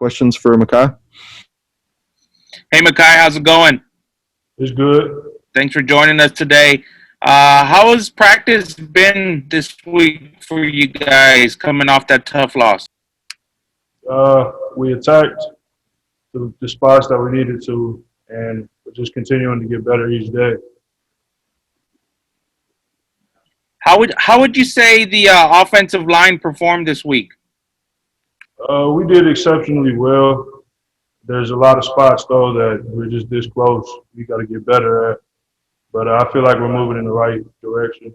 questions for Makai. Hey, Makai, how's it going? It's good. Thanks for joining us today. How has practice been this week for you guys coming off that tough loss? We attacked the spots that we needed to, and we're just continuing to get better each day. How would you say the offensive line performed this week? We did exceptionally well. There's a lot of spots, though, that we're just this close. We got to get better at. But I feel like we're moving in the right direction.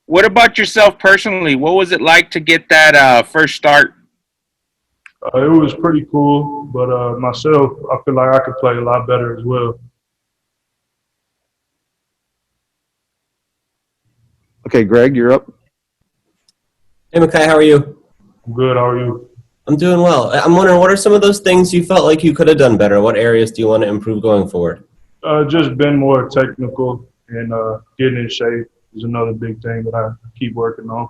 What about yourself personally? What was it like to get that first start? It was pretty cool, but myself, I feel like I could play a lot better as well. Okay, Greg, you're up. Hey, Makai, how are you? I'm good. How are you? I'm doing well. I'm wondering, what are some of those things you felt like you could have done better? What areas do you want to improve going forward? Just been more technical and getting in shape is another big thing that I keep working on.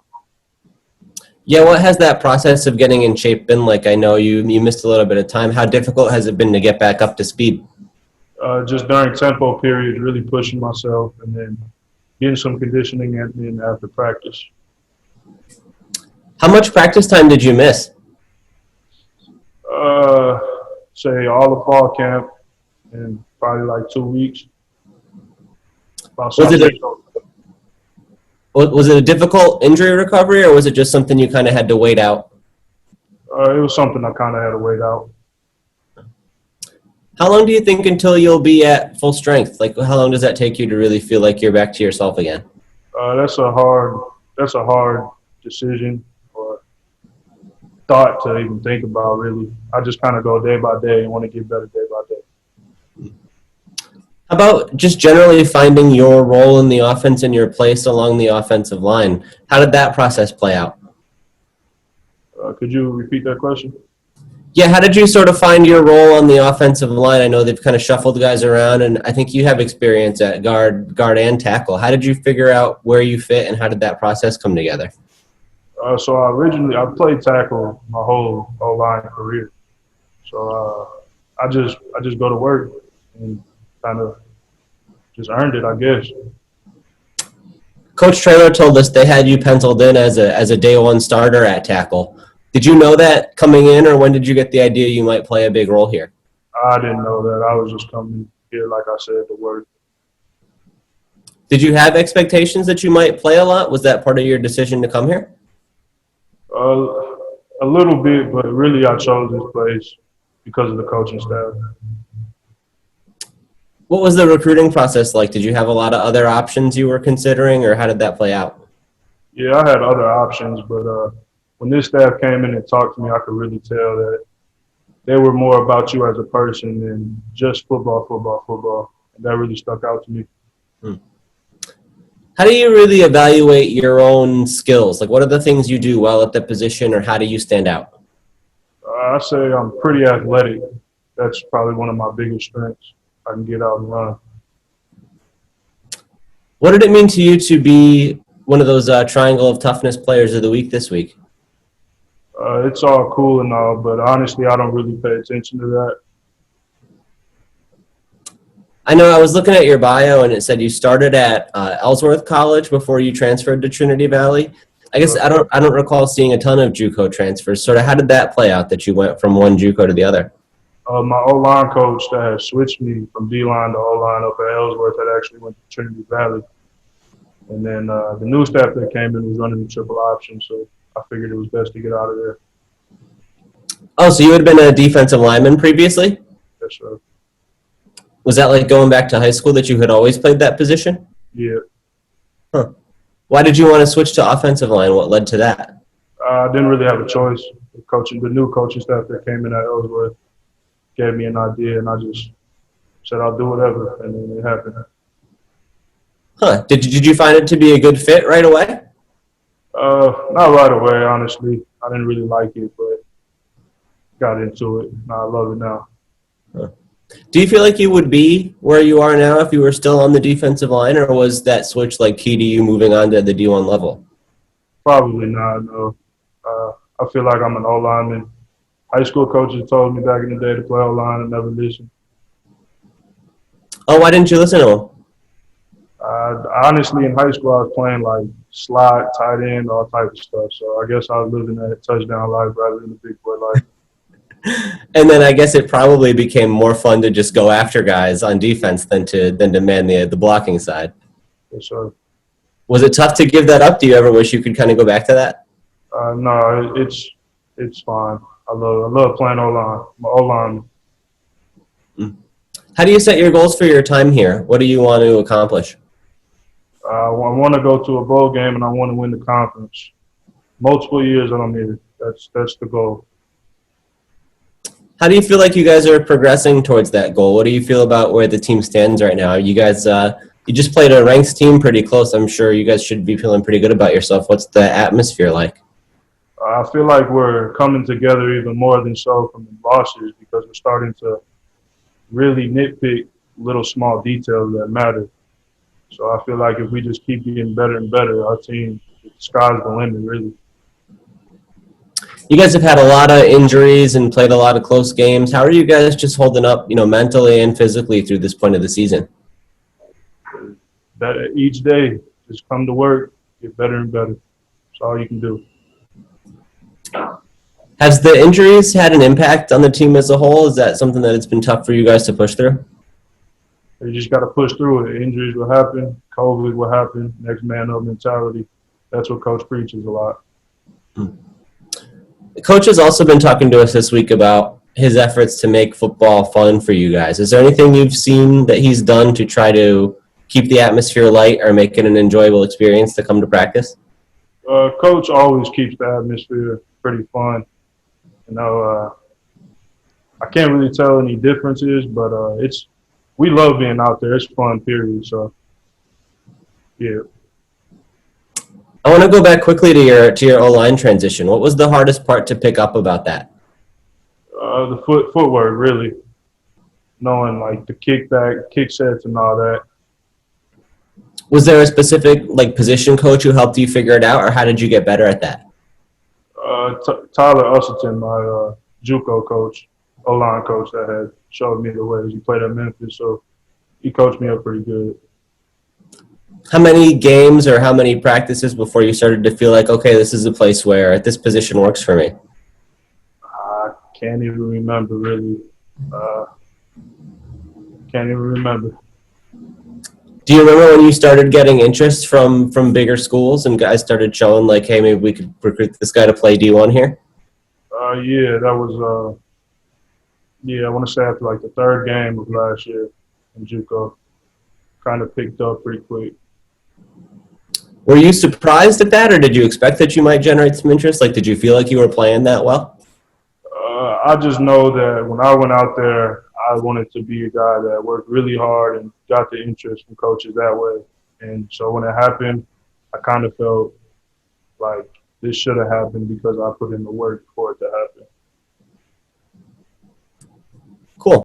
Yeah, what has that process of getting in shape been like? I know you missed a little bit of time. How difficult has it been to get back up to speed? Just during tempo periods, really pushing myself and then getting some conditioning in after practice. How much practice time did you miss? Say all of fall camp and probably like 2 weeks. Was it a difficult injury recovery, or was it just something you kind of had to wait out? It was something I kind of had to wait out. How long do you think until you'll be at full strength? Like, how long does that take you to really feel like you're back to yourself again? That's a hard decision or thought to even think about, really. I just kind of go day by day and want to get better day by day. How about just generally finding your role in the offense and your place along the offensive line? How did that process play out? Could you repeat that question? Yeah, how did you sort of find your role on the offensive line? I know they've kind of shuffled guys around, and I think you have experience at guard and tackle. How did you figure out where you fit, and how did that process come together? So I played tackle my whole line career. So I just go to work and kind of just earned it, I guess. Coach Traylor told us they had you penciled in as a day one starter at tackle. Did you know that coming in, or when did you get the idea you might play a big role here? I didn't know that. I was just coming here, like I said, to work. Did you have expectations that you might play a lot? Was that part of your decision to come here? A little bit, but really I chose this place because of the coaching staff. What was the recruiting process like? Did you have a lot of other options you were considering, or how did that play out? Yeah, I had other options, but when this staff came in and talked to me, I could really tell that they were more about you as a person than just football. And that really stuck out to me. How do you really evaluate your own skills? Like, what are the things you do well at the position, or how do you stand out? I say I'm pretty athletic. That's probably one of my biggest strengths. I can get out and run. What did it mean to you to be one of those Triangle of Toughness players of the week this week? It's all cool and all, but honestly, I don't really pay attention to that. I know I was looking at your bio, and it said you started at Ellsworth College before you transferred to Trinity Valley. I guess I don't recall seeing a ton of JUCO transfers. Sort of, how did that play out that you went from one JUCO to the other? My O-line coach that had switched me from D-line to O-line up at Ellsworth had actually went to Trinity Valley. And then the new staff that came in was running the triple option, so I figured it was best to get out of there. Oh, so you had been a defensive lineman previously? Yes, sir. Was that like going back to high school that you had always played that position? Yeah. Huh. Why did you want to switch to offensive line? What led to that? I didn't really have a choice. The new coaching staff that came in at Ellsworth gave me an idea, and I just said I'll do whatever, and then it happened. Huh. Did you find it to be a good fit right away? Not right away, honestly. I didn't really like it, but got into it. I love it now. Huh. Do you feel like you would be where you are now if you were still on the defensive line, or was that switch like key to you moving on to the D1 level? Probably not, no. I feel like I'm an O-lineman, High school coaches told me back in the day to play O-line and never listened. Oh, why didn't you listen to him? Honestly, in high school, I was playing like slot, tight end, all type of stuff. So I guess I was living that touchdown life rather than the big boy life. And then I guess it probably became more fun to just go after guys on defense than to man the blocking side. Yes, sir. Was it tough to give that up? Do you ever wish you could kind of go back to that? No, it's fine. I love playing O-line. I'm O-line. How do you set your goals for your time here? What do you want to accomplish? I want to go to a bowl game and I want to win the conference. Multiple years that I'm here. That's the goal. How do you feel like you guys are progressing towards that goal? What do you feel about where the team stands right now? You guys, you just played a ranked team pretty close. I'm sure you guys should be feeling pretty good about yourself. What's the atmosphere like? I feel like we're coming together even more than so from the losses because we're starting to really nitpick little small details that matter. So I feel like if we just keep getting better and better, our team, the sky's the limit, really. You guys have had a lot of injuries and played a lot of close games. How are you guys just holding up, mentally and physically through this point of the season? That each day, just come to work, get better and better. That's all you can do. Has the injuries had an impact on the team as a whole? Is that something that it's been tough for you guys to push through? You just got to push through it. Injuries will happen. COVID will happen. Next man up mentality. That's what Coach preaches a lot. The coach has also been talking to us this week about his efforts to make football fun for you guys. Is there anything you've seen that he's done to try to keep the atmosphere light or make it an enjoyable experience to come to practice? Coach always keeps the atmosphere pretty fun. I can't really tell any differences, but we love being out there. It's fun, period. So, yeah. I want to go back quickly to your O-line transition. What was the hardest part to pick up about that? The footwork, really. Knowing, like, the kickback, kick sets and all that. Was there a specific, position coach who helped you figure it out, or how did you get better at that? Tyler Usselton, my JUCO coach, O-line coach that had showed me the ways. He played at Memphis, so he coached me up pretty good. How many games or how many practices before you started to feel like, okay, this is a place where this position works for me? I can't even remember, really. Can't even remember. Do you remember when you started getting interest from bigger schools and guys started showing like, hey, maybe we could recruit this guy to play D1 here? Yeah, that was, I want to say after like the third game of last year in JUCO, kind of picked up pretty quick. Were you surprised at that, or did you expect that you might generate some interest? Did you feel like you were playing that well? I just know that when I went out there, I wanted to be a guy that worked really hard and got the interest from coaches that way. And so when it happened, I kind of felt like this should have happened because I put in the work for it to happen.